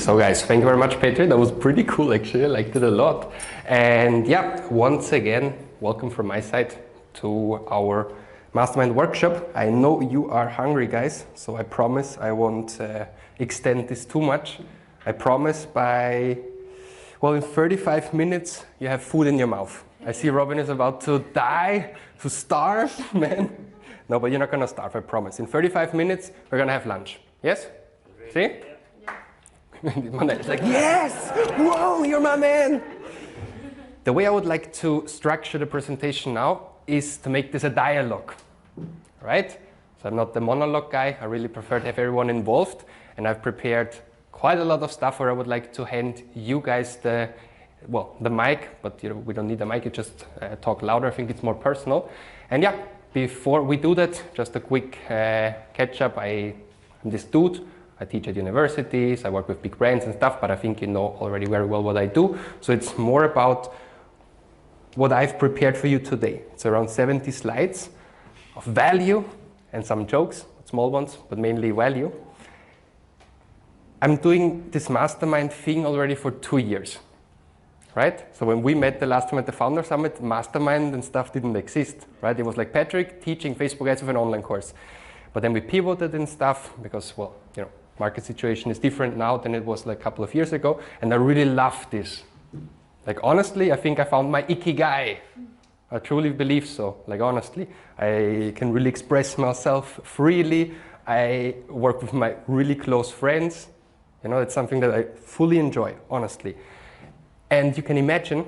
So guys, thank you very much, Petri. That was pretty cool actually. I liked it a lot. And yeah, once again, welcome from my side to our Mastermind workshop. I know you are hungry, guys, so I promise I won't extend this too much. I promise in 35 minutes you have food in your mouth. I see Robin is about to die, to starve, man. No, but you're not gonna starve, I promise. In 35 minutes, we're gonna have lunch. Yes? See? It's like, yes! Whoa, you're my man! The way I would like to structure the presentation now is to make this a dialogue, right? So I'm not the monologue guy. I really prefer to have everyone involved, and I've prepared quite a lot of stuff where I would like to hand you guys the mic, but we don't need the mic, you just talk louder. I think it's more personal. And yeah, before we do that, just a quick catch up. I'm this dude. I teach at universities, I work with big brands and stuff, but I think you know already very well what I do. So it's more about what I've prepared for you today. It's around 70 slides of value and some jokes, small ones, but mainly value. I'm doing this Mastermind thing already for 2 years, right? So when we met the last time at the Founder Summit, Mastermind and stuff didn't exist, right? It was like Patrick teaching Facebook ads with an online course. But then we pivoted and stuff because, market situation is different now than it was like a couple of years ago. And I really love this. Like, honestly, I think I found my ikigai. I truly believe so, like, honestly. I can really express myself freely. I work with my really close friends. It's something that I fully enjoy, honestly. And you can imagine,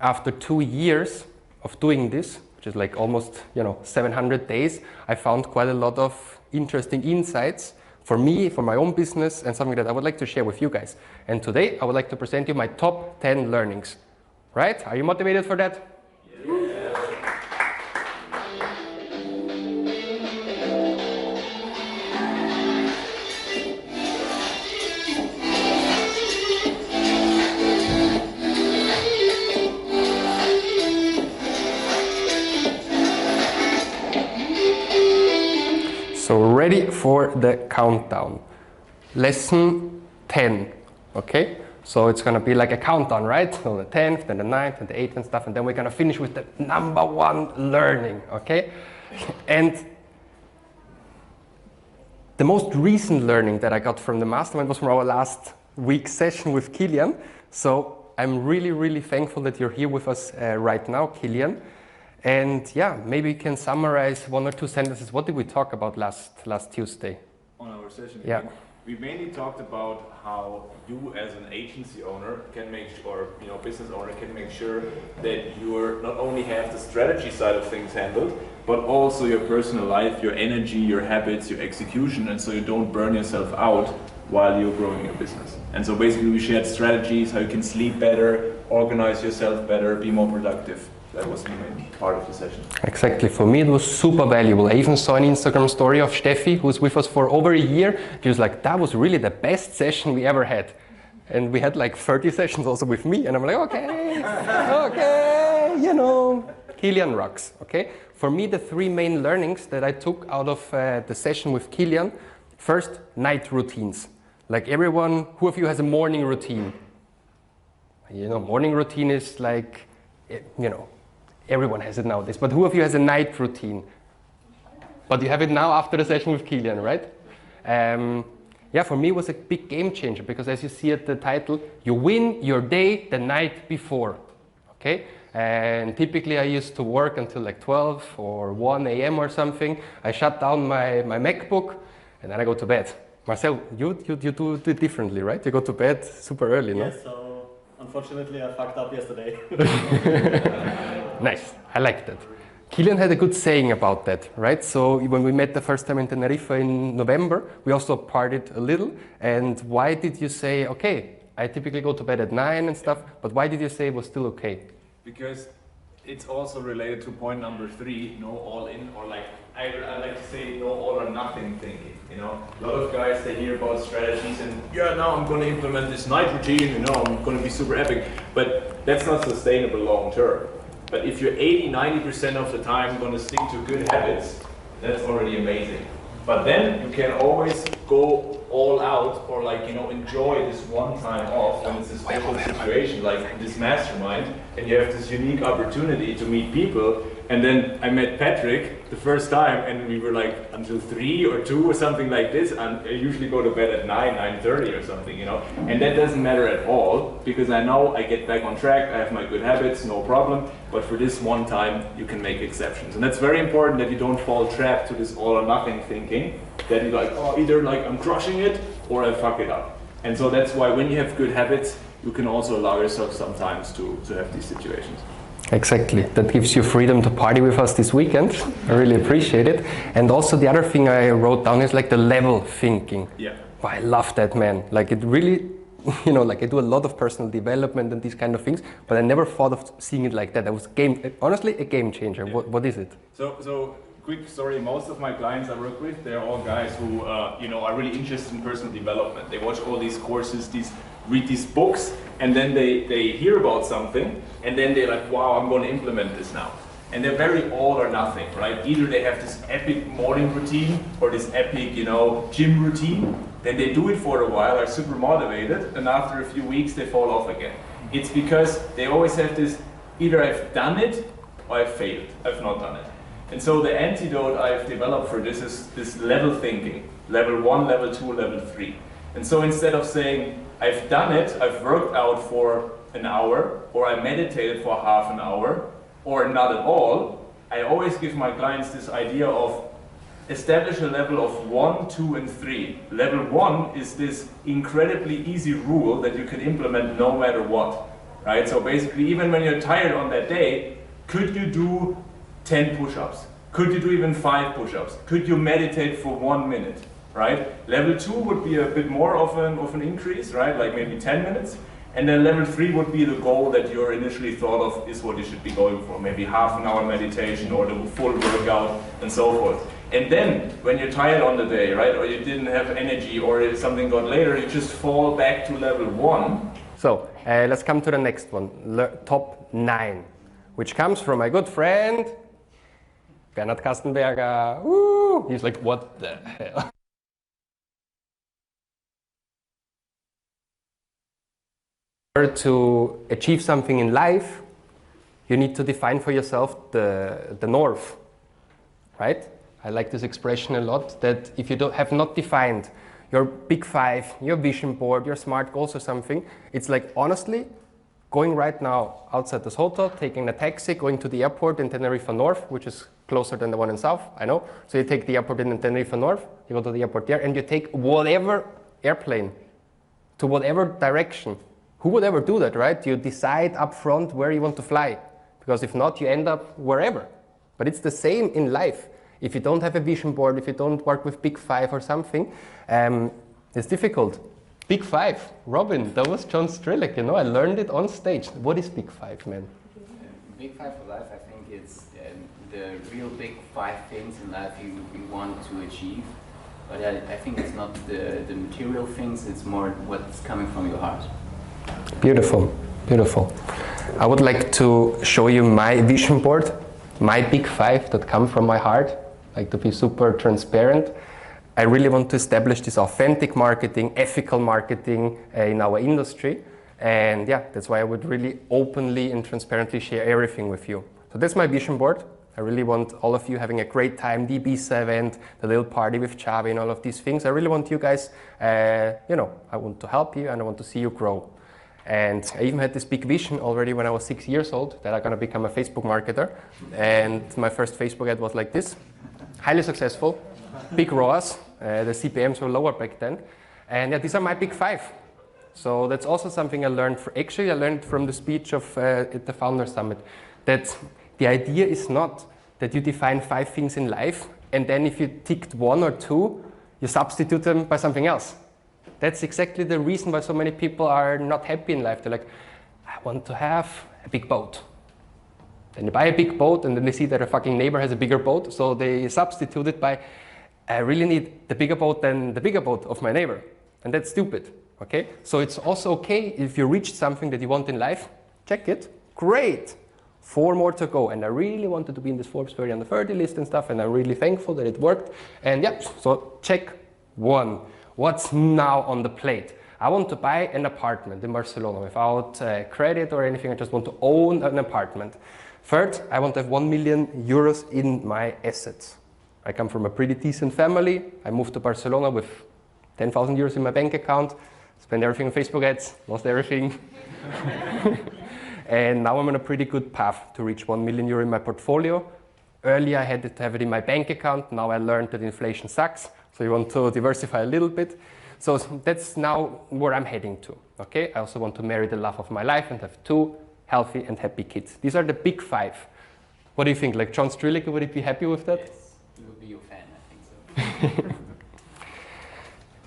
after 2 years of doing this, which is like almost, 700 days, I found quite a lot of interesting insights for me, for my own business, and something that I would like to share with you guys. And today, I would like to present you my top 10 learnings. Right? Are you motivated for that? Yeah. So ready for the countdown. Lesson 10, okay? So it's gonna be like a countdown, right? So the 10th, then the 9th, and the 8th and stuff, and then we're gonna finish with the number 1 learning, okay? And the most recent learning that I got from the Mastermind was from our last week's session with Kilian. So I'm really, really thankful that you're here with us right now, Kilian. And yeah, maybe you can summarize 1 or 2 sentences. What did we talk about last Tuesday? On our session, yeah. We mainly talked about how you as an agency owner can make sure, business owner can make sure that you not only have the strategy side of things handled, but also your personal life, your energy, your habits, your execution, and so you don't burn yourself out while you're growing your business. And so basically we shared strategies, how you can sleep better, organize yourself better, be more productive. That was the main part of the session. Exactly. For me, it was super valuable. I even saw an Instagram story of Steffi, who's with us for over a year. She was like, that was really the best session we ever had. And we had like 30 sessions also with me. And I'm like, okay, Kilian rocks, okay? For me, the 3 main learnings that I took out of the session with Kilian, first, night routines. Like everyone, who of you has a morning routine? Morning routine is like, everyone has it nowadays, but who of you has a night routine? But you have it now after the session with Kilian, right? For me it was a big game changer because as you see at the title, you win your day the night before, okay? And typically I used to work until like 12 or 1 a.m. or something. I shut down my MacBook and then I go to bed. Marcel, you do it differently, right? You go to bed super early, no? Yes, so unfortunately I fucked up yesterday. Nice, I like that. Kilian had a good saying about that, right? So when we met the first time in Tenerife in November, we also partied a little. And why did you say, okay, I typically go to bed at 9 and stuff, but why did you say it was still okay? Because it's also related to point number 3, no all in, or like, I like to say no all or nothing thinking, A lot of guys, they hear about strategies and, now I'm going to implement this night routine, I'm going to be super epic. But that's not sustainable long term. But if you're 80-90% of the time going to stick to good habits, that's already amazing. But then you can always go all out or like, you know, enjoy this one time off when it's a special situation like this mastermind and you have this unique opportunity to meet people. And then I met Patrick the first time and we were like until 3 or 2 or something like this, and I usually go to bed at 9:30 or something, you know, and that doesn't matter at all because I know I get back on track, I have my good habits, no problem, but for this one time you can make exceptions. And that's very important that you don't fall trapped to this all or nothing thinking, that you're like, oh, either like I'm crushing it or I fuck it up. And so that's why when you have good habits, you can also allow yourself sometimes to have these situations. Exactly. That gives you freedom to party with us this weekend. I really appreciate it. And also the other thing I wrote down is like the level thinking. Yeah. Oh, I love that, man. Like it really, you know, like I do a lot of personal development and these kind of things, but I never thought of seeing it like that. That was honestly a game changer. Yeah. What is it? So quick story, most of my clients I work with, they're all guys who you know, are really interested in personal development. They watch all these courses, read these books, and then they hear about something, and then they're like, wow, I'm going to implement this now. And they're very all or nothing, right? Either they have this epic morning routine or this epic, you know, gym routine. Then they do it for a while, are super motivated, and after a few weeks they fall off again. It's because they always have this, either I've done it or I've failed, I've not done it. And so the antidote I've developed for this is this level thinking, level 1, level 2, level 3. And so instead of saying, I've done it, I've worked out for an hour, or I meditated for half an hour, or not at all, I always give my clients this idea of establish a level of 1, 2, and 3. Level 1 is this incredibly easy rule that you can implement no matter what, right? So basically, even when you're tired on that day, could you do 10 push-ups? Could you do even 5 push-ups? Could you meditate for 1 minute, right? Level 2 would be a bit more of an increase, right? Like maybe 10 minutes. And then level 3 would be the goal that you initially thought of is what you should be going for. Maybe half an hour meditation or the full workout and so forth. And then when you're tired on the day, right? Or you didn't have energy or something got later, you just fall back to level 1. So let's come to the next one, top 9, which comes from my good friend, Bernhard Kastenberger. Woo! He's like, what the hell? In order to achieve something in life, you need to define for yourself the north, right? I like this expression a lot, that if you have not defined your big 5, your vision board, your SMART goals or something, it's like honestly, going right now outside this hotel, taking a taxi, going to the airport in Tenerife North, which is closer than the one in South, I know. So you take the airport in Tenerife North, you go to the airport there, and you take whatever airplane to whatever direction. Who would ever do that, right? You decide up front where you want to fly, because if not, you end up wherever. But it's the same in life. If you don't have a vision board, if you don't work with big 5 or something, it's difficult. Big 5, Robin, that was John Strelak, you know, I learned it on stage. What is big 5, man? Big 5 for life, I think it's the real big 5 things in life you want to achieve. But I think it's not the material things, it's more what's coming from your heart. Beautiful, beautiful. I would like to show you my vision board, my big 5 that come from my heart. I like to be super transparent. I really want to establish this authentic marketing, ethical marketing in our industry. And yeah, that's why I would really openly and transparently share everything with you. So that's my vision board. I really want all of you having a great time, the Ibiza event, the little party with Xavi and all of these things. I really want you guys, you know, I want to help you and I want to see you grow. And I even had this big vision already when I was 6 years old that I'm going to become a Facebook marketer. And my first Facebook ad was like this, highly successful, big ROAS, the CPMs were lower back then. And yeah, these are my big 5. So that's also something I learned. Actually, I learned from the speech of at the Founder Summit, that the idea is not that you define 5 things in life, and then if you ticked 1 or 2, you substitute them by something else. That's exactly the reason why so many people are not happy in life. They're like, I want to have a big boat. Then they buy a big boat, and then they see that a fucking neighbor has a bigger boat, so they substitute it by, I really need the bigger boat than the bigger boat of my neighbor. And that's stupid, okay? So it's also okay if you reached something that you want in life, check it, great. 4 more to go, and I really wanted to be in this Forbes 30 under 30 list and stuff, and I'm really thankful that it worked. And yeah, so check 1. what's now on the plate? I want to buy an apartment in Barcelona without credit or anything. I just want to own an apartment. Third, I want to have 1 million euros in my assets. I come from a pretty decent family. I moved to Barcelona with 10,000 euros in my bank account, spent everything on Facebook ads, lost everything. And now I'm on a pretty good path to reach 1 million euro in my portfolio. Earlier I had to have it in my bank account. Now I learned that inflation sucks. So you want to diversify a little bit. So that's now where I'm heading to. Okay? I also want to marry the love of my life and have 2 healthy and happy kids. These are the big 5. What do you think? Like John Strelick, would he be happy with that? Yes, he would be your fan, I think so.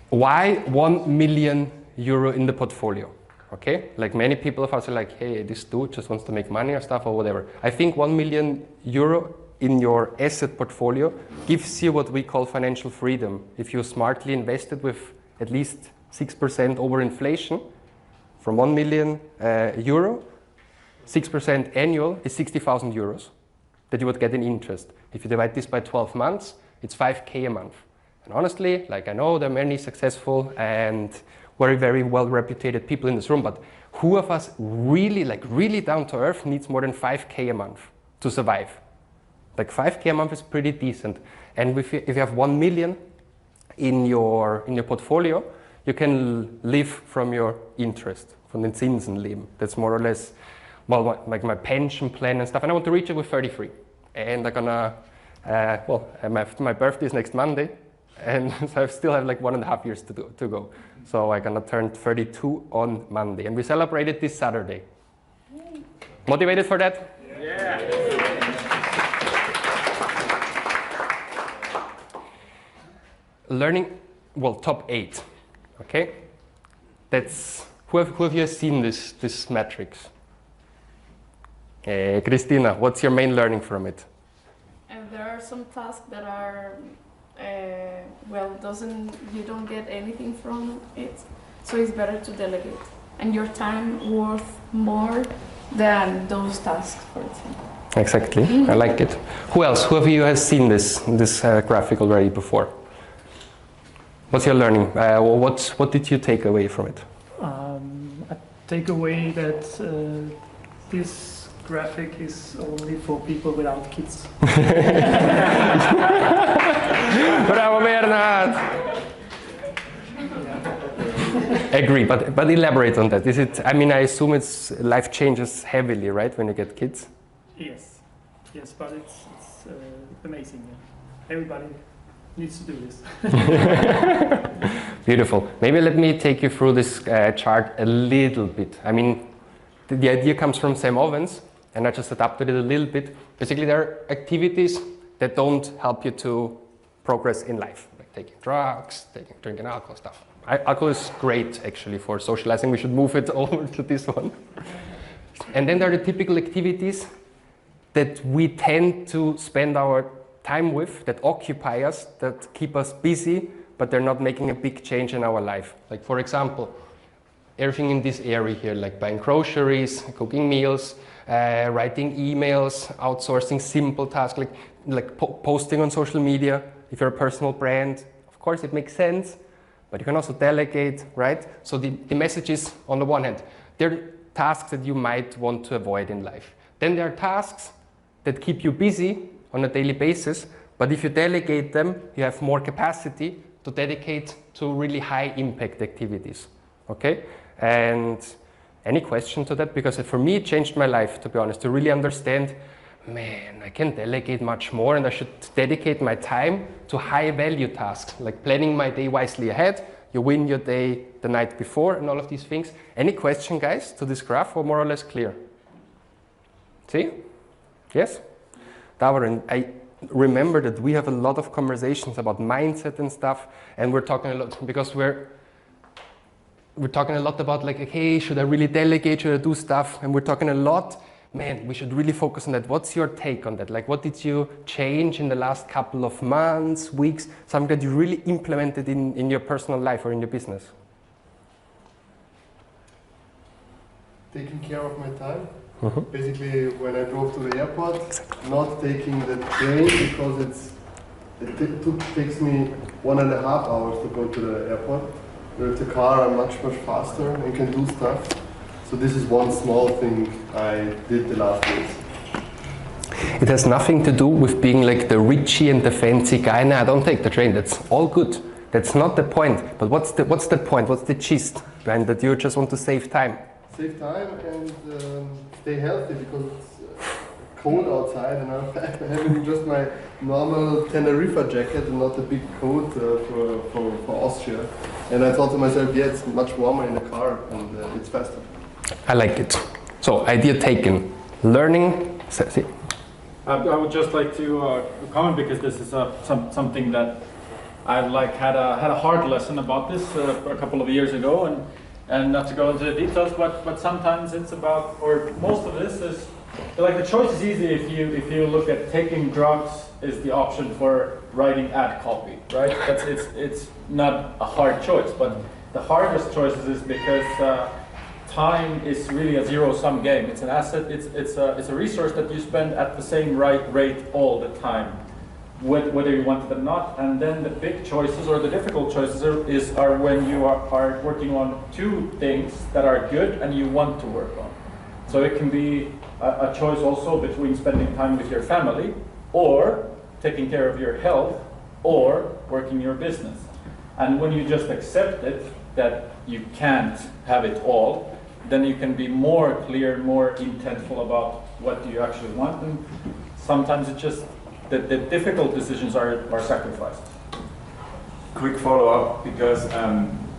Why 1 million euro in the portfolio? Okay, like many people of us are like, hey, this dude just wants to make money or stuff or whatever. I think 1 million euro in your asset portfolio gives you what we call financial freedom. If you smartly invested with at least 6% over inflation, from 1 million euro, 6% annual is 60,000 euros that you would get in interest. If you divide this by 12 months, it's 5K a month. And honestly, like I know there are many successful and very, very well-reputed people in this room, but who of us really down to earth needs more than 5K a month to survive? Like 5K a month is pretty decent. And if you have 1 million in your portfolio, you can live from your interest, from the Zinsenleben. That's more or less, well, like my pension plan and stuff. And I want to reach it with 33. And I'm gonna, my birthday is next Monday. And so I still have like 1.5 years to go. So I'm gonna turn 32 on Monday. And we celebrate it this Saturday. Motivated for that? Yeah. Learning, well, top 8, okay? That's, who of you has seen this matrix? Christina, what's your main learning from it? There are some tasks that are, you don't get anything from it, so it's better to delegate. And your time worth more than those tasks, for example. Exactly, I like it. Who else? Who of you has seen this graphic already before? What's your learning? What did you take away from it? I take away that this graphic is only for people without kids. Bravo, Bernard! Agree, but elaborate on that. Is it? I mean, I assume it's life changes heavily, right, when you get kids? Yes, but it's amazing. Yeah. Everybody needs to do this. Beautiful. Maybe let me take you through this chart a little bit. I mean, the idea comes from Sam Ovens, and I just adapted it a little bit. Basically, there are activities that don't help you to progress in life, like taking drugs, drinking alcohol, stuff. Alcohol is great, actually, for socializing. We should move it over to this one. And then there are the typical activities that we tend to spend our time with, that occupy us, that keep us busy, but they're not making a big change in our life. Like, for example, everything in this area here, like buying groceries, cooking meals, writing emails, outsourcing simple tasks, like posting on social media. If you're a personal brand, of course it makes sense, but you can also delegate, right? So the message is, on the one hand, there are tasks that you might want to avoid in life. Then there are tasks that keep you busy on a daily basis, but if you delegate them, you have more capacity to dedicate to really high impact activities, okay? And any question to that? Because for me, it changed my life, to be honest, to really understand, man, I can delegate much more and I should dedicate my time to high value tasks, like planning my day wisely ahead. You win your day the night before and all of these things. Any question, guys, to this graph, or more or less clear? See? Yes? Davorin, I remember that we have a lot of conversations about mindset and stuff, and we're talking a lot, because we're talking a lot about like, okay, should I really delegate, should I do stuff? And we're talking a lot, man, we should really focus on that. What's your take on that? Like, what did you change in the last couple of months, weeks, something that you really implemented in your personal life or in your business? Taking care of my time. Basically, when I drove to the airport, not taking the train because it takes me 1.5 hours to go to the airport. With the car, I'm much faster and can do stuff. So this is one small thing I did the last days. It has nothing to do with being like the richy and the fancy guy. Nah, I don't take the train. That's all good. That's not the point. But what's the point? What's the gist behind that? You just want to save time. Save time and stay healthy because it's cold outside, and I'm having just my normal Tenerife jacket and not the big coat for Austria. And I thought to myself, yeah, it's much warmer in the car and it's faster. I like it. So, idea taken. Learning. I would just like to comment because this is something that I've had a hard lesson about this a couple of years ago, and not to go into the details, but sometimes it's about, or most of this is like the choice is easy if you look at taking drugs is the option for writing ad copy, right? It's not a hard choice, but the hardest choices is because time is really a zero-sum game. It's an asset. It's a resource that you spend at the same rate all the time, whether you want it or not. And then the big choices or the difficult choices are when you are working on two things that are good and you want to work on. So it can be a choice also between spending time with your family or taking care of your health or working your business. And when you just accept it, that you can't have it all, then you can be more clear, more intentful about what do you actually want. And sometimes it's just that the difficult decisions are sacrificed. Quick follow-up, because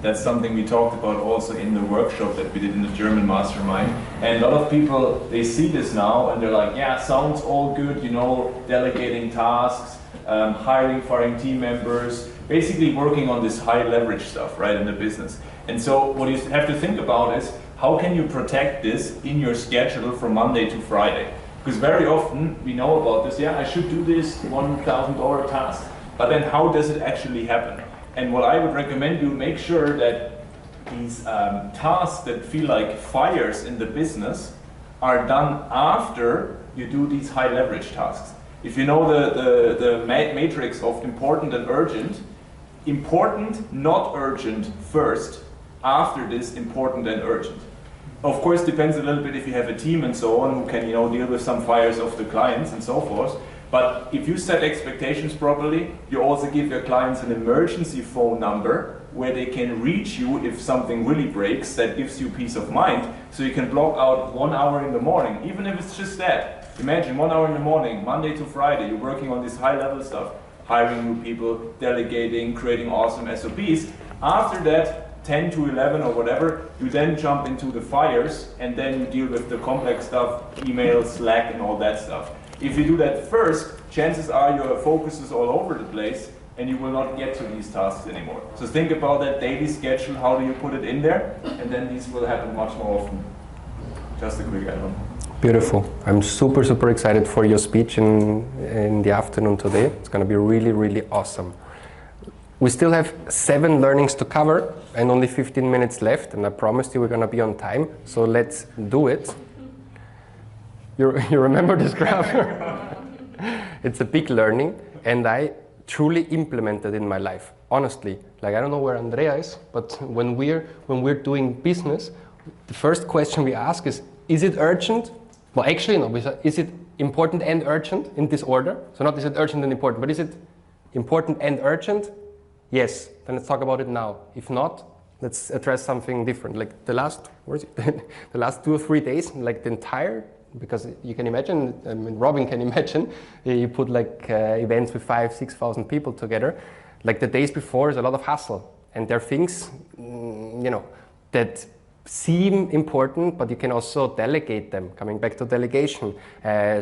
that's something we talked about also in the workshop that we did in the German Mastermind. And a lot of people, they see this now and they're like, yeah, sounds all good, you know, delegating tasks, hiring, firing team members, basically working on this high leverage stuff, right, in the business. And so what you have to think about is, how can you protect this in your schedule from Monday to Friday? Because very often we know about this, yeah, I should do this $1,000 task, but then how does it actually happen? And what I would recommend you make sure that these tasks that feel like fires in the business are done after you do these high leverage tasks. If you know the matrix of important and urgent, important, not urgent first, after this important and urgent. Of course, depends a little bit if you have a team and so on who can, you know, deal with some fires of the clients and so forth. But if you set expectations properly, you also give your clients an emergency phone number where they can reach you if something really breaks. That gives you peace of mind. So you can block out 1 hour in the morning, even if it's just that. Imagine 1 hour in the morning, Monday to Friday, you're working on this high level stuff, hiring new people, delegating, creating awesome SOPs. After that, 10 to 11 or whatever, you then jump into the fires and then you deal with the complex stuff, email, Slack and all that stuff. If you do that first, chances are your focus is all over the place and you will not get to these tasks anymore. So think about that daily schedule, how do you put it in there, and then these will happen much more often. Just a quick add-on. Beautiful. I'm super, super excited for your speech in the afternoon today. It's going to be really, really awesome. We still have 7 learnings to cover and only 15 minutes left, and I promised you we're going to be on time, so let's do it. You remember this graph? It's a big learning, and I truly implemented in my life. Honestly, like I don't know where Andrea is, but when we're doing business, the first question we ask is it urgent? Well, actually no, is it important and urgent in this order? So not is it urgent and important, but is it important and urgent? Yes, then let's talk about it now. If not, let's address something different. Like the last 2 or 3 days, like the entire, because you can imagine, I mean, Robin can imagine, you put like events with 5,000-6,000 people together. Like the days before is a lot of hassle, and there are things, you know, that seem important, but you can also delegate them. Coming back to delegation,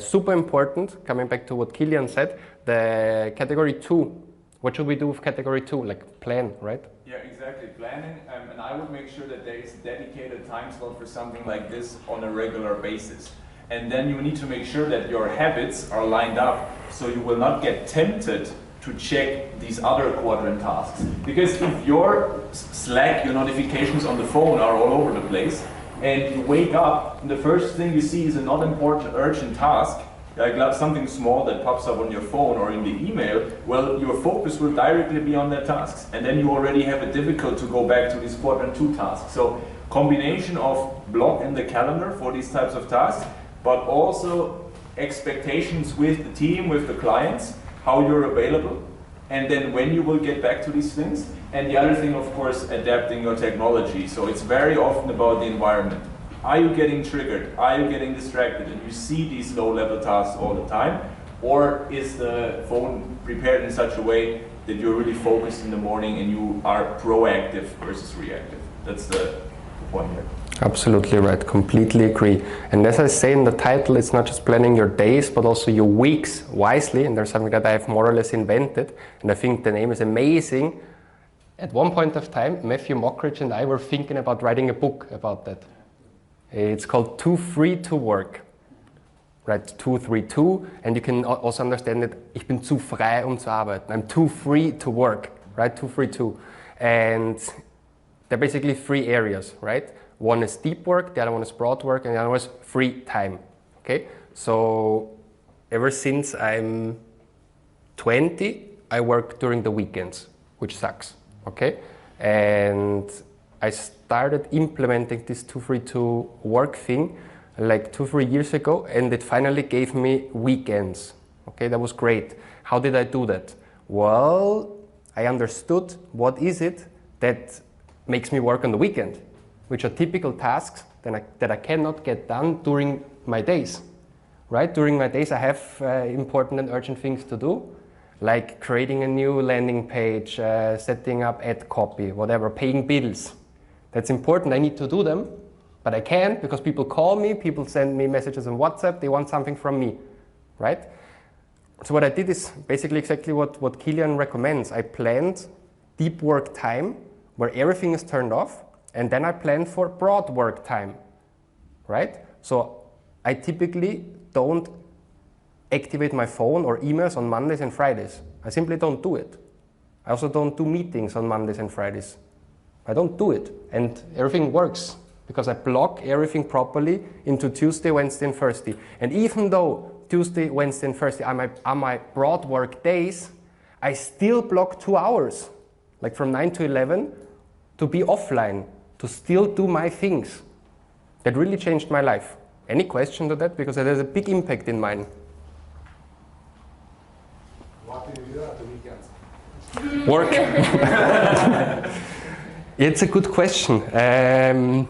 super important. Coming back to what Kilian said, the category 2. What should we do with category 2? Like plan, right? Yeah, exactly, planning. And I would make sure that there is a dedicated time slot for something like this on a regular basis. And then you need to make sure that your habits are lined up so you will not get tempted to check these other quadrant tasks. Because if your Slack, your notifications on the phone are all over the place, and you wake up and the first thing you see is a not important urgent task, like something small that pops up on your phone or in the email, well, your focus will directly be on that tasks, and then you already have it difficult to go back to these quadrant 2 tasks. So combination of block in the calendar for these types of tasks, but also expectations with the team, with the clients, how you're available, and then when you will get back to these things. And the other thing, of course, adapting your technology. So it's very often about the environment. Are you getting triggered? Are you getting distracted? And you see these low-level tasks all the time? Or is the phone prepared in such a way that you're really focused in the morning and you are proactive versus reactive? That's the point here. Absolutely right, completely agree. And as I say in the title, it's not just planning your days, but also your weeks wisely. And there's something that I have more or less invented. And I think the name is amazing. At one point of time, Matthew Mockridge and I were thinking about writing a book about that. It's called Too Free to Work. Right, 232, and you can also understand it, ich bin zu frei, zu arbeiten. I'm too free to work, right, 232. And they're basically 3 areas, right? One is deep work, the other one is broad work, and the other one is free time, okay? So ever since I'm 20, I work during the weekends, which sucks, okay? And I started implementing this 232 work thing like 2-3 years ago, and it finally gave me weekends. Okay, that was great. How did I do that? Well, I understood what is it that makes me work on the weekend, which are typical tasks that I cannot get done during my days. Right? During my days I have important and urgent things to do, like creating a new landing page, setting up ad copy, whatever, paying bills. That's important, I need to do them, but I can't because people call me, people send me messages on WhatsApp, they want something from me, right? So what I did is basically exactly what Kilian recommends. I planned deep work time where everything is turned off, and then I planned for broad work time, right? So I typically don't activate my phone or emails on Mondays and Fridays. I simply don't do it. I also don't do meetings on Mondays and Fridays. I don't do it, and everything works because I block everything properly into Tuesday, Wednesday, and Thursday. And even though Tuesday, Wednesday, and Thursday are my broad work days, I still block 2 hours, like from 9 to 11, to be offline, to still do my things. That really changed my life. Any question to that? Because it has a big impact in mine. What do you do at the weekends? Work. It's a good question.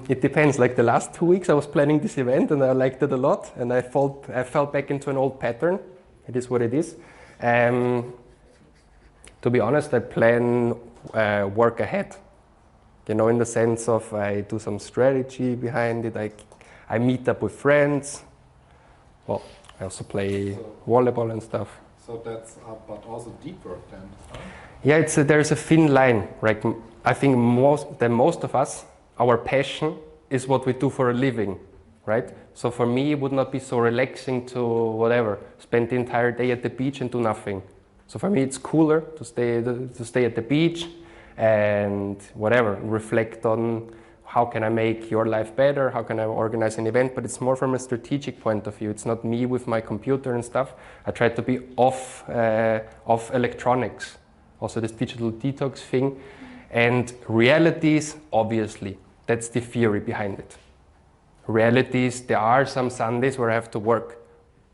It depends. Like the last 2 weeks, I was planning this event, and I liked it a lot. And I fell back into an old pattern. It is what it is. To be honest, I plan work ahead. You know, in the sense of I do some strategy behind it. I meet up with friends. Well, I also play volleyball and stuff. So that's, but also deep work then. Yeah, there's a thin line. Right? I think most of us, our passion is what we do for a living, right? So for me, it would not be so relaxing to whatever, spend the entire day at the beach and do nothing. So for me, it's cooler to stay at the beach and whatever, reflect on how can I make your life better, how can I organize an event, but it's more from a strategic point of view. It's not me with my computer and stuff. I try to be off electronics, also this digital detox thing. And realities, obviously, that's the theory behind it. Realities, there are some Sundays where I have to work.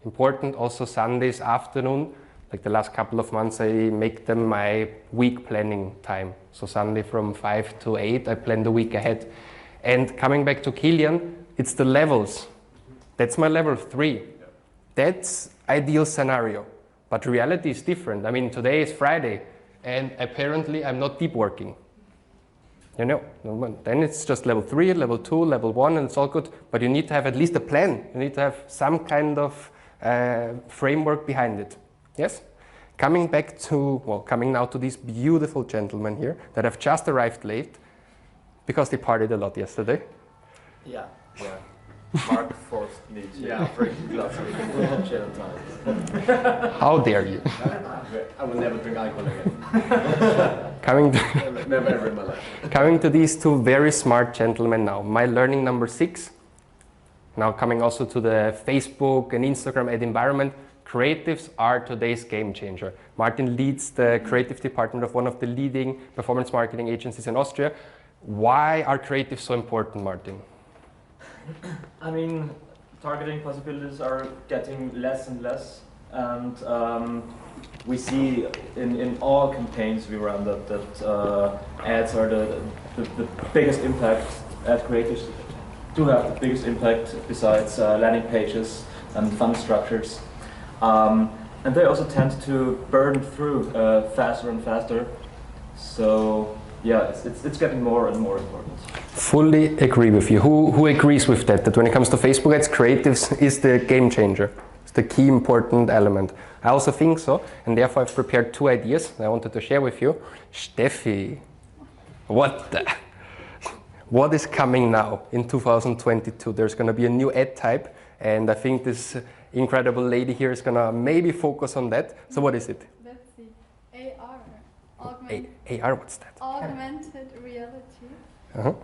Important also Sundays afternoon, like the last couple of months, I make them my week planning time. So Sunday from 5 to 8, I plan the week ahead. And coming back to Kilian, it's the levels. That's my level 3. That's ideal scenario. But reality is different. I mean, today is Friday, and apparently I'm not deep working. You know, then it's just level 3, level 2, level 1, and it's all good. But you need to have at least a plan. You need to have some kind of framework behind it. Yes? Coming now to these beautiful gentlemen here that have just arrived late because they partied a lot yesterday. Yeah. Yeah. Mark forced me to drink a glass of gin tonic. How dare you? I will never drink alcohol again. Never ever in my life. Coming to these two very smart gentlemen now. My learning number 6, Now coming also to the Facebook and Instagram ad environment, creatives are today's game changer. Martin leads the creative department of one of the leading performance marketing agencies in Austria. Why are creatives so important, Martin? I mean, targeting possibilities are getting less and less, and we see in all campaigns we run that ads are the biggest impact. Ad creatives do have the biggest impact besides landing pages and fund structures, and they also tend to burn through faster and faster. So yeah, it's getting more and more important. Fully agree with you. Who agrees with that? That when it comes to Facebook ads, creatives is the game changer. It's the key important element. I also think so, and therefore I've prepared 2 ideas that I wanted to share with you. Steffi, what is coming now in 2022? There's going to be a new ad type, and I think this incredible lady here is going to maybe focus on that. So what is it? Let's see. AR. AR, what's that? Augmented reality. Uh-huh.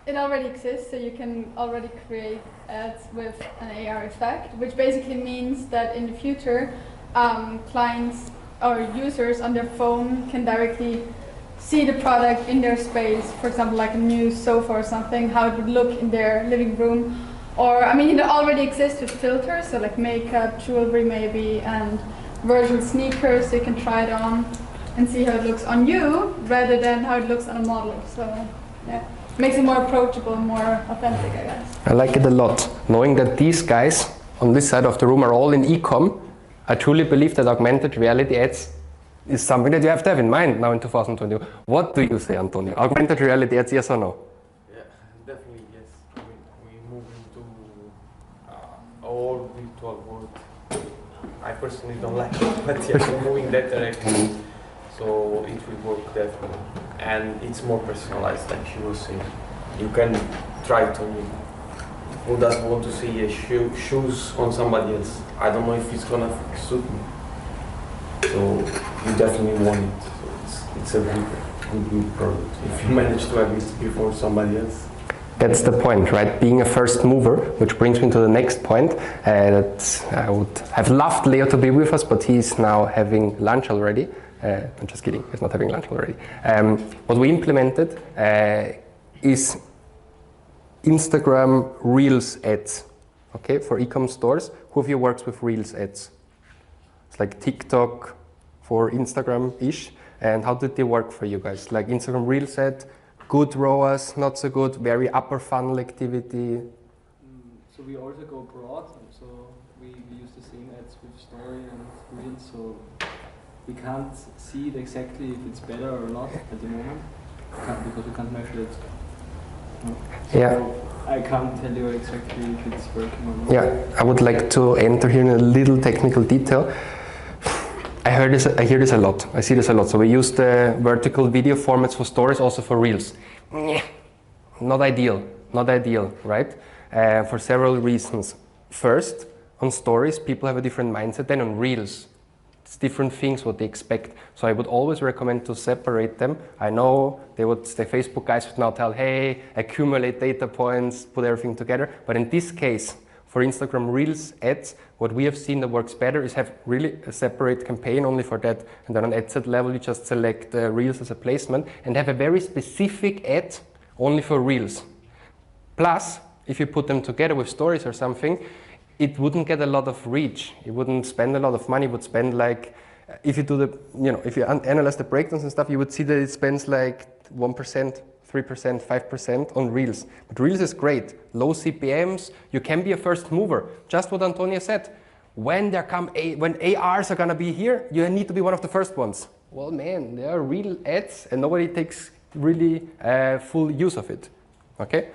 It already exists, so you can already create ads with an AR effect, which basically means that in the future, clients or users on their phone can directly see the product in their space. For example, like a new sofa or something, how it would look in their living room. Or, I mean, it already exists with filters, so like makeup, jewelry maybe, and version sneakers, so you can try it on and see how it looks on you rather than how it looks on a model. So yeah, makes it more approachable, more authentic, I guess. I like it a lot. Knowing that these guys on this side of the room are all in e-com, I truly believe that augmented reality ads is something that you have to have in mind now in 2020. What do you say, Antonio? Augmented reality ads, yes or no? Yeah, definitely yes. I mean, we move into all virtual world. I personally don't like it, but yeah, we're moving that direction. So it will work definitely, and it's more personalized, like she was saying. You can try to. Who doesn't want to see a shoes on somebody else? I don't know if it's gonna suit me. So you definitely want it. So it's a good product. If you manage to have it before somebody else. That's the point, right? Being a first mover, which brings me to the next point. That I would have loved Leo to be with us, but he's now having lunch already. I'm just kidding, he's not having lunch already. What we implemented is Instagram Reels ads, okay, for e-com stores. Who of you works with Reels ads? It's like TikTok for Instagram-ish. And how did they work for you guys? Like Instagram Reels ad, good ROAS, not so good, very upper funnel activity. So we also go broad, so we use the same ads with story and Reels, so we can't see it exactly if it's better or not at the moment, because we can't measure it. So yeah. I can't tell you exactly if it's working or not. Yeah, I would like to enter here in a little technical detail. I hear this a lot. I see this a lot. So we use the vertical video formats for stories, also for Reels. Not ideal, right? For several reasons. First, on stories, people have a different mindset than on Reels. It's different things what they expect. So I would always recommend to separate them. I know the Facebook guys would now tell, hey, accumulate data points, put everything together. But in this case, for Instagram Reels ads, what we have seen that works better is have really a separate campaign only for that. And then on ad set level, you just select Reels as a placement and have a very specific ad only for Reels. Plus, if you put them together with stories or something, it wouldn't get a lot of reach. It wouldn't spend a lot of money. It would spend like, if you do the, if you analyze the breakdowns and stuff, you would see that it spends like 1%, 3%, 5% on Reels. But Reels is great. Low CPMs. You can be a first mover. Just what Antonio said. When ARs are gonna be here, you need to be one of the first ones. Well, man, there are real ads, and nobody takes really full use of it. Okay.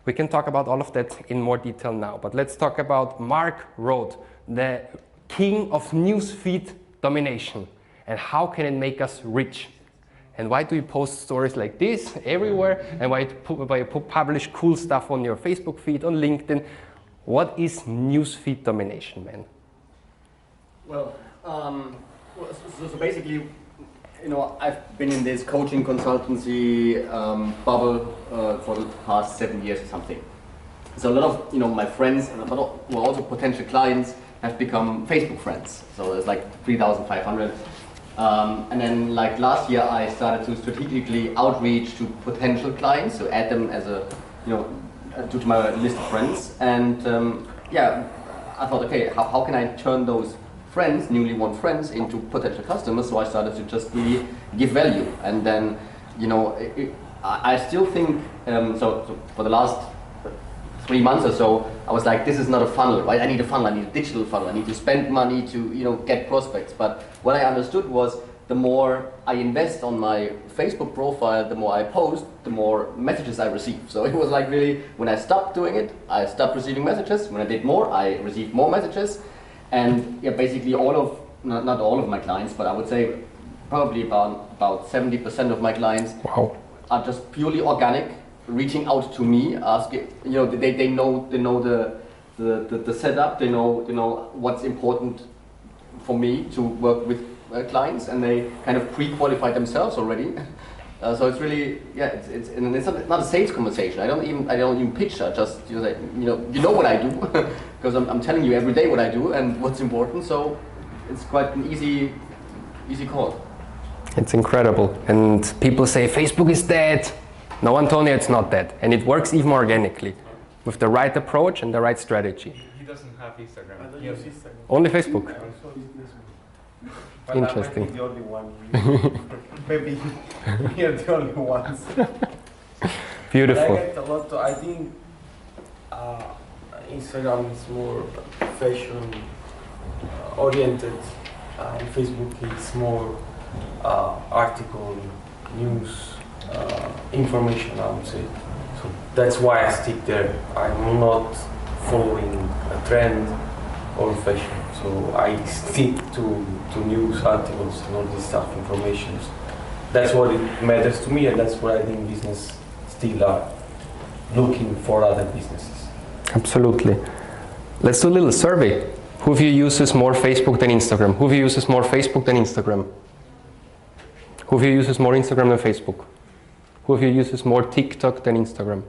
We can talk about all of that in more detail now, but let's talk about Mark Roth, the king of newsfeed domination, and how can it make us rich? And why do you post stories like this everywhere? And why you publish cool stuff on your Facebook feed, on LinkedIn? What is newsfeed domination, man? Well, so basically, I've been in this coaching consultancy bubble for the past 7 years or something. So a lot of my friends and a lot of well, also potential clients have become Facebook friends. So there's like 3,500. And then like last year, I started to strategically outreach to potential clients, so add them as a to my list of friends. And yeah, I thought, okay, how can I turn those friends, newly won friends, into potential customers? So I started to just really give value. And then, I still think, so for the last 3 months or so, I was like, this is not a funnel, right? I need a funnel, I need a digital funnel, I need to spend money to, get prospects. But what I understood was the more I invest on my Facebook profile, the more I post, the more messages I receive. So it was like really, when I stopped doing it, I stopped receiving messages. When I did more, I received more messages. And yeah, basically not all of my clients, but I would say probably about 70% of my clients are just purely organic, reaching out to me, asking, they know the setup, they know what's important for me to work with clients, and they kind of pre-qualify themselves already. So it's really, yeah, it's not a sales conversation. I don't even pitch. I just you know what I do because I'm telling you every day what I do and what's important. So it's quite an easy call. It's incredible. And people say Facebook is dead. No, Antonio, it's not dead, and it works even organically with the right approach and the right strategy. He doesn't have Instagram. I don't use Instagram. Only Facebook. But Interesting. I'm the only one. Maybe we are the only ones. Beautiful. But I get a lot. I think Instagram is more fashion oriented. Facebook is more article, news, information. I would say. So that's why I stick there. I'm not following a trend or fashion. So I stick to news articles and all this stuff, information. That's what it matters to me, and that's what I think business still are looking for other businesses. Absolutely. Let's do a little survey. Who of you uses more Facebook than Instagram? Who of you uses more Facebook than Instagram? Who of you uses more Instagram than Facebook? Who of you uses more TikTok than Instagram?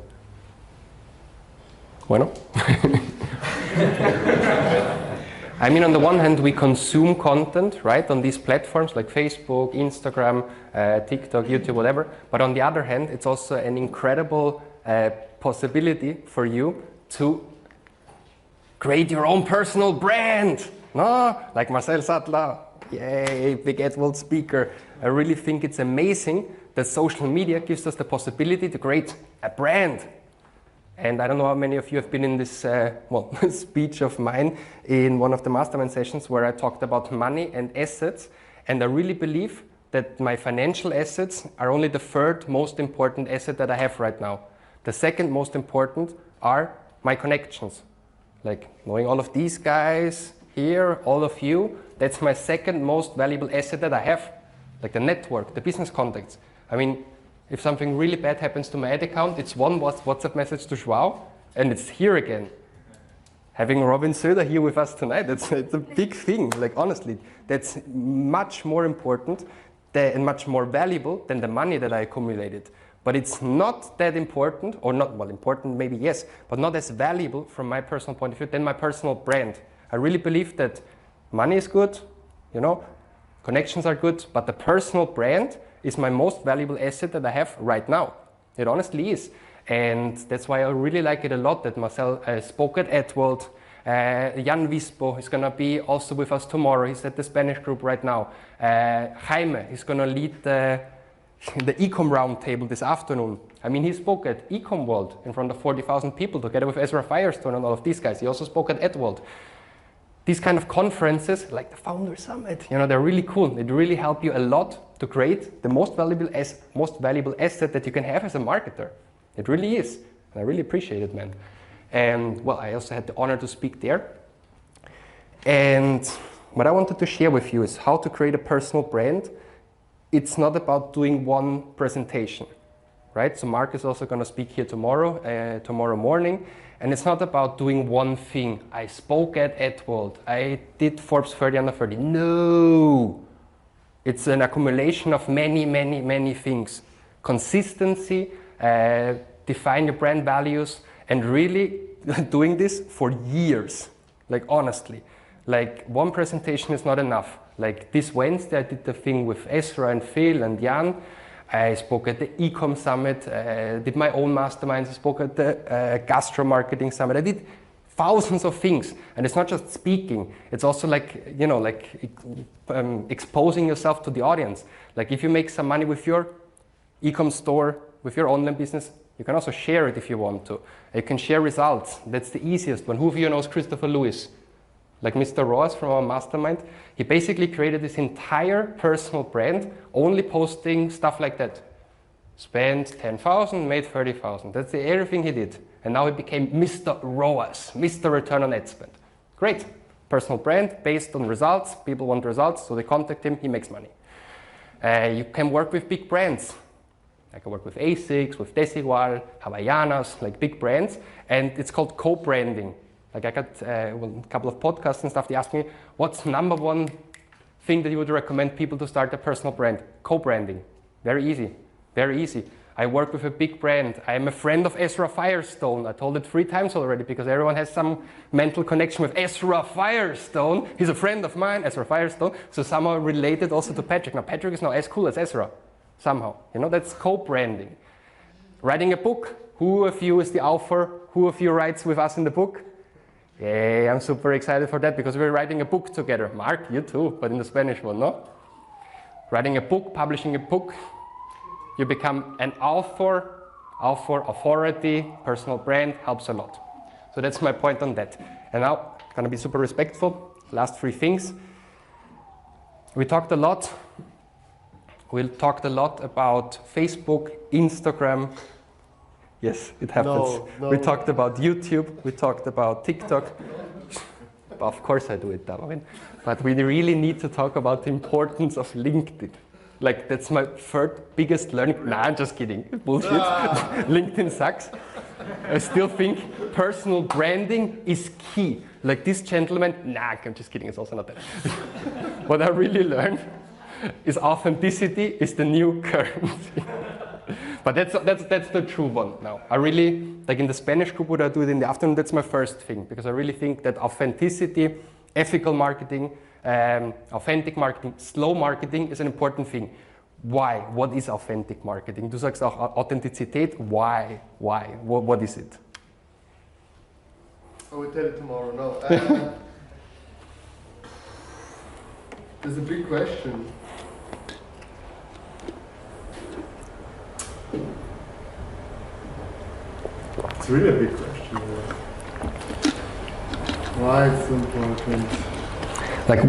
Bueno. I mean, on the one hand, we consume content, right, on these platforms like Facebook, Instagram, TikTok, YouTube, whatever. But on the other hand, it's also an incredible possibility for you to create your own personal brand. No, like Marcel Sattler, yay, big AdWorld speaker. I really think it's amazing that social media gives us the possibility to create a brand. And I don't know how many of you have been in this speech of mine in one of the Mastermind sessions where I talked about money and assets. And I really believe that my financial assets are only the third most important asset that I have right now. The second most important are my connections. Like knowing all of these guys here, all of you, that's my second most valuable asset that I have. Like the network, the business contacts. I mean, if something really bad happens to my ad account, it's one WhatsApp message to Joao, and it's here again. Having Robin Söder here with us tonight, it's a big thing. Like honestly, that's much more important and much more valuable than the money that I accumulated. But it's not that important, or not, well, important maybe yes, but not as valuable from my personal point of view than my personal brand. I really believe that money is good, connections are good, but the personal brand is my most valuable asset that I have right now. It honestly is. And that's why I really like it a lot that Marcel spoke at AdWorld. Jan Vispo is going to be also with us tomorrow. He's at the Spanish group right now. Jaime is going to lead the Ecom Roundtable this afternoon. I mean, he spoke at Ecom World in front of 40,000 people together with Ezra Firestone and all of these guys. He also spoke at AdWorld. These kind of conferences, like the Founder Summit, they're really cool. They really help you a lot to create the most valuable asset that you can have as a marketer. It really is. And I really appreciate it, man. And well, I also had the honor to speak there. And what I wanted to share with you is how to create a personal brand. It's not about doing one presentation, right? So Mark is also going to speak here tomorrow morning. And it's not about doing one thing. I spoke at AdWorld. I did Forbes 30 under 30. No! It's an accumulation of many, many, many things. Consistency, define your brand values, and really doing this for years, like honestly. Like one presentation is not enough. Like this Wednesday I did the thing with Ezra and Phil and Jan. I spoke at the Ecom Summit, did my own masterminds, I spoke at the Gastro Marketing Summit. I did thousands of things, and it's not just speaking, it's also like, you know, like exposing yourself to the audience. Like if you make some money with your e-com store, with your online business, you can also share it if you want to. You can share results. That's the easiest one. Who of you knows Christopher Lewis? Like Mr. Ross from our Mastermind. He basically created this entire personal brand, only posting stuff like that. Spent 10,000, made 30,000. That's everything he did. And now he became Mr. ROAS, Mr. Return on Ad Spend. Great. Personal brand based on results. People want results, so they contact him, he makes money. You can work with big brands. I can work with ASICS, with Desigual, Havaianas, like big brands, and it's called co-branding. Like I got a couple of podcasts and stuff, they asked me, what's number one thing that you would recommend people to start a personal brand? Co-branding. Very easy, very easy. I work with a big brand. I am a friend of Ezra Firestone. I told it 3 times already because everyone has some mental connection with Ezra Firestone. He's a friend of mine, Ezra Firestone, so somehow related also to Patrick. Now Patrick is now as cool as Ezra, somehow. You know, that's co-branding. Writing a book. Who of you is the author? Who of you writes with us in the book? Yay, I'm super excited for that because we're writing a book together. Mark, you too, but in the Spanish one, no? Writing a book, publishing a book. You become an author, authority, personal brand, helps a lot. So that's my point on that. And now, I'm gonna be super respectful. Last 3 things. We talked a lot about Facebook, Instagram. Yes, it happens. No. We talked about YouTube, we talked about TikTok. Of course I do it, Darwin. But we really need to talk about the importance of LinkedIn. Like, that's my 3rd biggest learning. Nah, I'm just kidding. Bullshit. LinkedIn sucks. I still think personal branding is key. Like this gentleman, nah, I'm just kidding, it's also not that. What I really learned is authenticity is the new currency. But that's the true one now. I really, like in the Spanish group, what I do it in the afternoon, that's my first thing. Because I really think that authenticity, ethical marketing, authentic marketing, slow marketing is an important thing. Why? What is authentic marketing? Du sagst auch Authentizität. Why? What is it? I will tell you tomorrow. No. There's a big question. It's really a big question. Why it's so important? Like,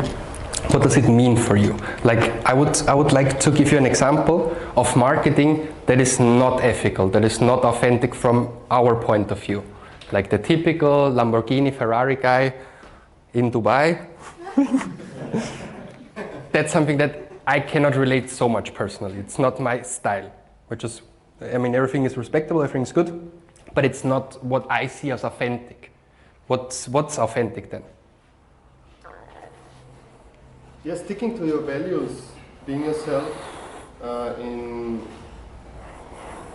what does it mean for you? Like, I would like to give you an example of marketing that is not ethical, that is not authentic from our point of view. Like the typical Lamborghini, Ferrari guy in Dubai. That's something that I cannot relate so much personally. It's not my style, which is, I mean, everything is respectable, everything is good, but it's not what I see as authentic. What's authentic then? Yeah, sticking to your values, being yourself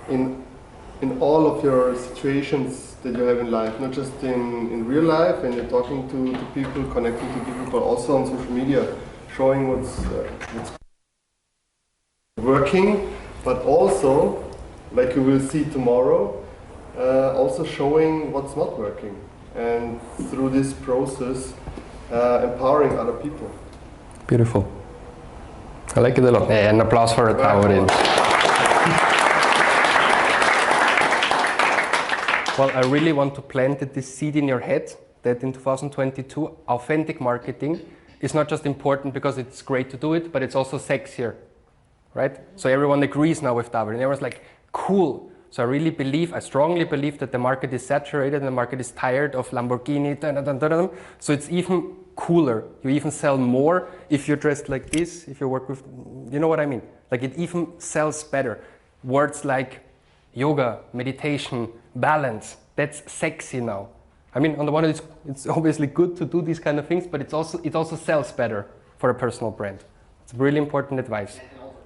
in all of your situations that you have in life, not just in real life and you're talking to people, connecting to people, but also on social media, showing what's working, but also, like you will see tomorrow, also showing what's not working, and through this process, empowering other people. Beautiful. I like it a lot. An applause for it. Well, I really want to plant this seed in your head that in 2022, authentic marketing is not just important because it's great to do it, but it's also sexier, right? So everyone agrees now with David, and everyone's like, cool. So I strongly believe that the market is saturated and the market is tired of Lamborghini, so it's even cooler. You even sell more if you're dressed like this, if you work with, you know what I mean? Like it even sells better. Words like yoga, meditation, balance, that's sexy now. I mean, on the one hand, it's obviously good to do these kind of things, but it also sells better for a personal brand. It's really important advice. And also,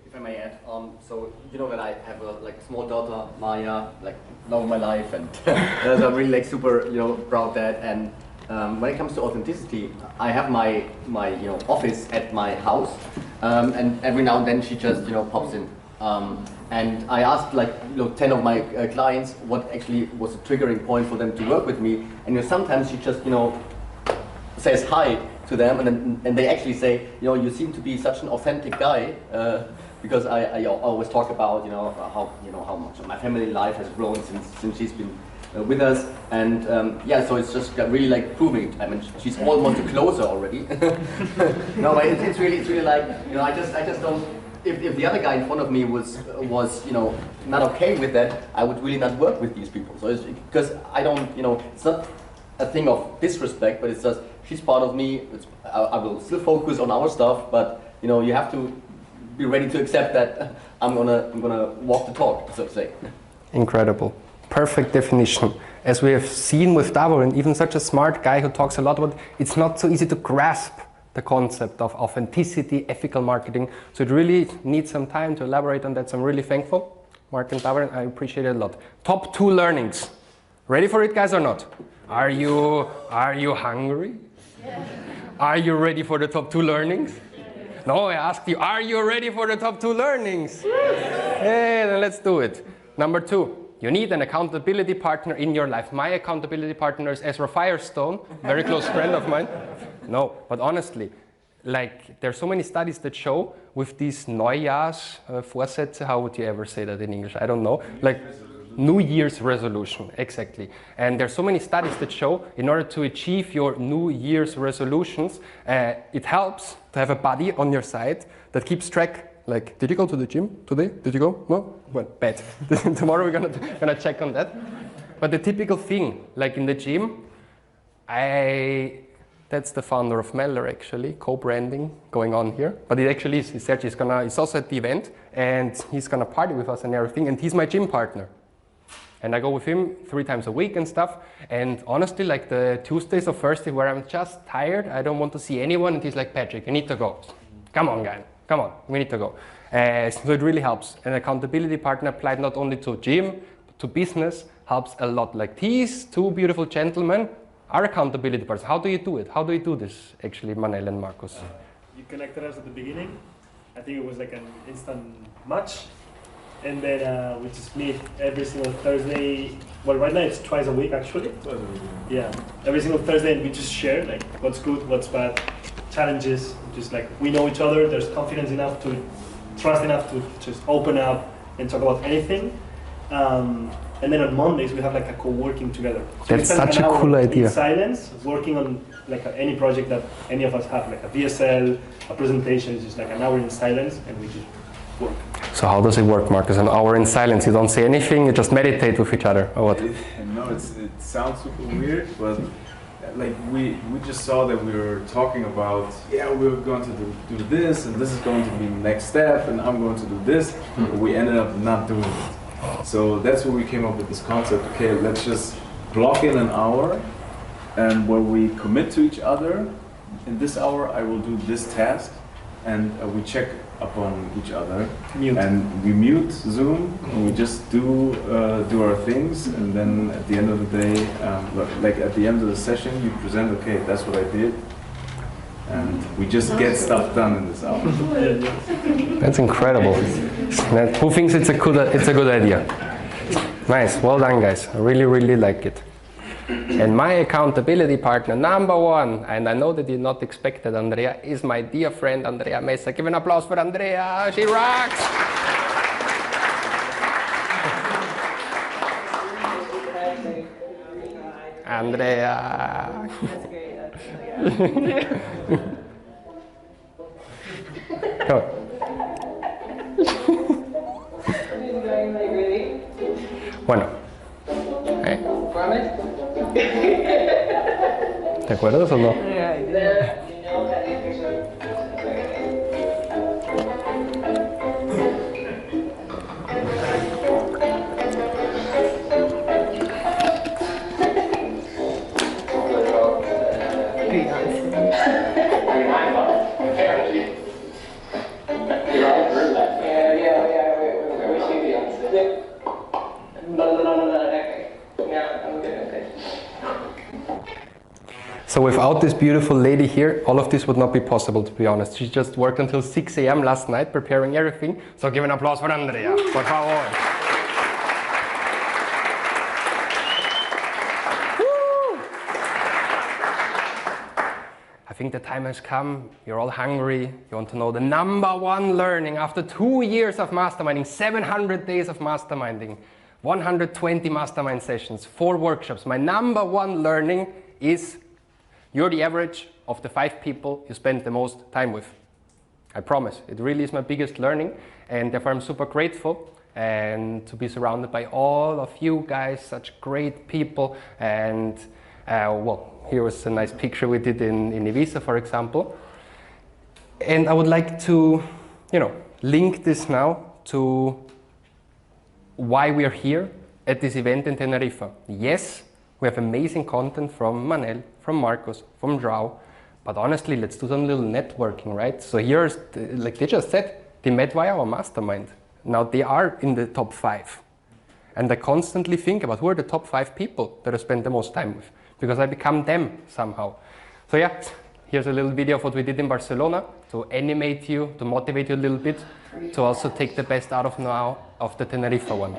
if I may add. So you know that I have a small daughter, Maya, love of my life, and so I'm really super proud of that. And when it comes to authenticity, I have my office at my house, and every now and then she just pops in. And I asked 10 of my clients what actually was a triggering point for them to work with me, and sometimes she just says hi to them, and they actually say, you seem to be such an authentic guy, because I always talk about how much of my family life has grown since she's been with us, and so it's just really proving it. I mean, she's almost a closer already. No, but it's really I just don't. If the other guy in front of me was not okay with that, I would really not work with these people. So it's because I don't it's not a thing of disrespect, but it's just she's part of me. I will still focus on our stuff, but you have to be ready to accept that I'm gonna walk the talk, so to say. Incredible. Perfect definition. As we have seen with Davor, and even such a smart guy who talks a lot about, it's not so easy to grasp the concept of authenticity, ethical marketing. So it really needs some time to elaborate on that. So I'm really thankful, Mark and Davor, I appreciate it a lot. Top 2 learnings. Ready for it, guys, or not? Are you hungry? Yeah. Are you ready for the top 2 learnings? No, I asked you, are you ready for the top 2 learnings? Hey, then let's do it. Number 2. You need an accountability partner in your life. My accountability partner is Ezra Firestone, very close friend of mine. No, but honestly, there's so many studies that show with these Neujahrsvorsätze, how would you ever say that in English? I don't know. New Year's resolution, exactly. And there's so many studies that show in order to achieve your New Year's resolutions, it helps to have a buddy on your side that keeps track. Did you go to the gym today? Did you go? No? Well, bad. Tomorrow we're gonna check on that. But the typical thing, in the gym, that's the founder of Meller actually, co-branding going on here. But it actually is. He said he's also at the event, and he's gonna party with us and everything, and he's my gym partner. And I go with him 3 times a week and stuff. And honestly, the Tuesdays or Thursdays where I'm just tired, I don't want to see anyone, and he's like, Patrick, you need to go. Come on, guy. Come on, we need to go. So it really helps. An accountability partner applied not only to gym, but to business, helps a lot. These 2 beautiful gentlemen are accountability partners. How do you do it? How do you do this, actually, Manel and Marcus? You connected us at the beginning. I think it was an instant match. And then we just meet every single Thursday. Well, right now it's twice a week, actually. Twice a week. Yeah, every single Thursday, and we just share what's good, what's bad, challenges. Just we know each other. There's confidence enough trust enough to just open up and talk about anything. And then on Mondays we have a co-working together. So that's such a cool idea. In silence, working on any project that any of us have, a VSL, a presentation. It's just an hour in silence, and we just work. So how does it work, Marcus? An hour in silence, you don't say anything, you just meditate with each other, or what? No, it sounds super weird, but we just saw that we were talking about, we're going to do this, and this is going to be the next step, and I'm going to do this, but we ended up not doing it. So that's where we came up with this concept. Okay, let's just block in an hour, and where we commit to each other. In this hour, I will do this task, and we check upon each other. And we mute Zoom, and we just do our things. And then at the end of the day, at the end of the session, you present, okay, that's what I did. And we just get stuff done in this hour. That's incredible. Who thinks it's a good idea? Nice, well done, guys. I really like it. And my accountability partner, number 1, and I know that you not expected, Andrea, is my dear friend Andrea Mesa. Give an applause for Andrea. She rocks. Andrea. That's great. Go. Bueno. ¿Te acuerdas o no? So without this beautiful lady here, all of this would not be possible, to be honest. She just worked until 6 a.m. last night preparing everything. So give an applause for Andrea, por favor. I think the time has come. You're all hungry. You want to know the #1 learning after 2 years of masterminding, 700 days of masterminding, 120 mastermind sessions, 4 workshops. My #1 learning is you're the average of the 5 people you spend the most time with. I promise. It really is my biggest learning, and therefore I'm super grateful and to be surrounded by all of you guys, such great people. And well, here was a nice picture we did in Ibiza, for example. And I would like to, link this now to why we are here at this event in Tenerife. Yes, we have amazing content from Manel, from Marcos, from João, but honestly, let's do some little networking, right? So here's, like they just said, they met via our mastermind. Now they are in the top 5. And I constantly think about who are the top 5 people that I spend the most time with, because I become them somehow. So yeah, here's a little video of what we did in Barcelona to animate you, to motivate you a little bit, to also take the best out of now of the Tenerife one.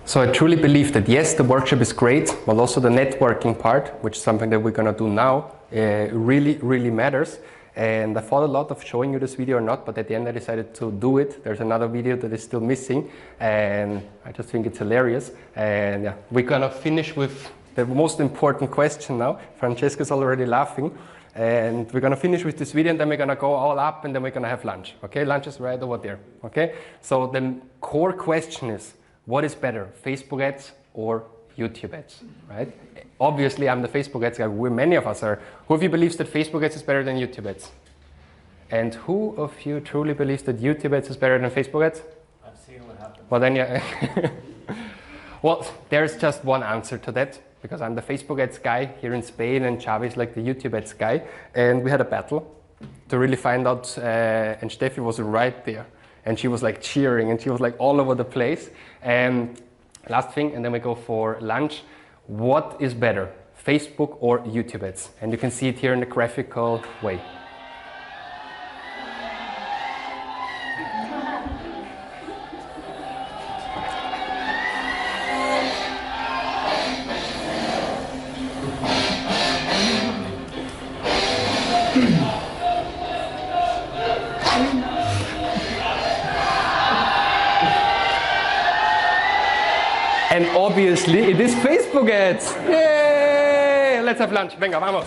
So I truly believe that yes, the workshop is great, but also the networking part, which is something that we're going to do now, really, really matters. And I thought a lot of showing you this video or not, but at the end I decided to do it. There's another video that is still missing, and I just think it's hilarious. And yeah, we're going to finish with the most important question now. Francesca's already laughing. And we're going to finish with this video, and then we're going to go all up, and then we're going to have lunch. Okay, lunch is right over there. Okay, so the core question is, what is better, Facebook ads or YouTube ads, right? Obviously, I'm the Facebook ads guy. Many of us are. Who of you believes that Facebook ads is better than YouTube ads? And who of you truly believes that YouTube ads is better than Facebook ads? I've seen what happens. Well, then, yeah. Well, there's just one answer to that, because I'm the Facebook ads guy here in Spain, and Xavi is like the YouTube ads guy. And we had a battle to really find out, and Steffi was right there. And she was like cheering, and she was like all over the place. And last thing, and then we go for lunch. What is better, Facebook or YouTube ads? And you can see it here in the graphical way. And obviously it is Facebook ads. Yay! Let's have lunch. Venga, vamos.